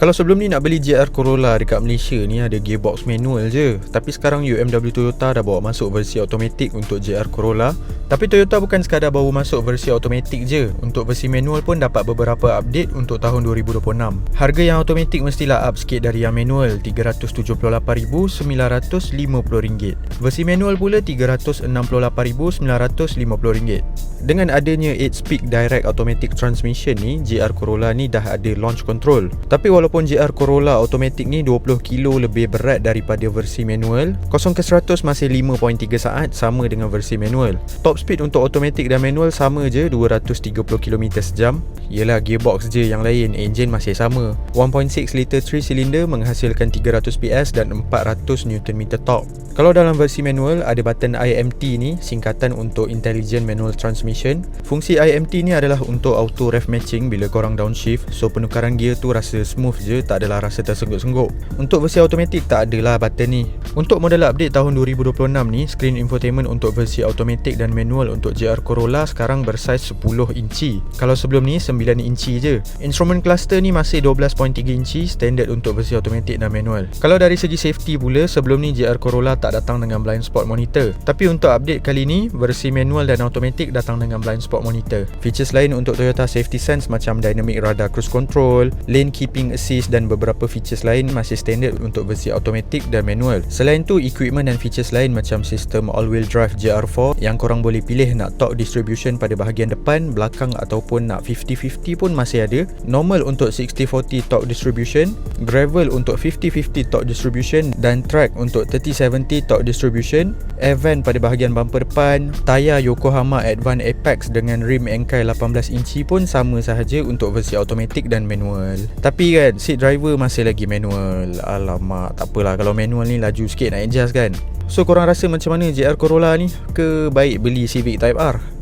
Kalau sebelum ni nak beli JR Corolla dekat Malaysia ni ada gearbox manual je. Tapi sekarang UMW Toyota dah bawa masuk versi automatic untuk JR Corolla. Tapi Toyota bukan sekadar bawa masuk versi automatic je. Untuk versi manual pun dapat beberapa update untuk tahun 2026. Harga yang automatic mestilah up sikit dari yang manual, RM378,950. Versi manual pula RM368,950. Dengan adanya 8-speed direct automatic transmission ni, JR Corolla ni dah ada launch control. Tapi walaupun JR Corolla automatic ni 20 kilo lebih berat daripada versi manual, 0 ke 100 masih 5.3 saat, sama dengan versi manual. Top speed untuk automatic dan manual sama je, 230 km sejam. Yelah, gearbox je yang lain, engine masih sama. 1.6 liter 3 cylinder menghasilkan 300 PS dan 400 Nm torque. Kalau dalam versi manual ada button IMT ni, singkatan untuk Intelligent Manual Transmission. Fungsi IMT ni adalah untuk auto rev matching bila korang downshift, so penukaran gear tu rasa smooth je, tak adalah rasa tersengguk-sengguk. Untuk versi automatic tak adalah button ni. Untuk model update tahun 2026 ni, screen infotainment untuk versi automatic dan manual untuk JR Corolla sekarang bersaiz 10 inci. Kalau sebelum ni 9 inci je. Instrument cluster ni masih 12.3 inci, standard untuk versi automatic dan manual. Kalau dari segi safety pula, sebelum ni JR Corolla tak datang dengan blind spot monitor. Tapi untuk update kali ni, versi manual dan automatic datang dengan blind spot monitor. Features lain untuk Toyota Safety Sense macam dynamic radar cruise control, lane keeping assist dan beberapa features lain masih standard untuk versi automatic dan manual. Selain tu, equipment dan features lain macam sistem all-wheel drive JR4 yang korang boleh pilih nak torque distribution pada bahagian depan, belakang ataupun nak 50-50 pun masih ada. Normal untuk 60-40 torque distribution, gravel untuk 50-50 torque distribution dan track untuk 30-70 torque distribution. Air vent pada bahagian bumper depan, tayar Yokohama Advance Apex dengan rim engkai 18 inci pun sama sahaja untuk versi automatic dan manual. Tapi kan, seat driver masih lagi manual. Alamak, tak apalah kalau manual ni laju sikit nak adjust kan. So korang rasa macam mana JR Corolla ni? Ke baik beli Civic Type R?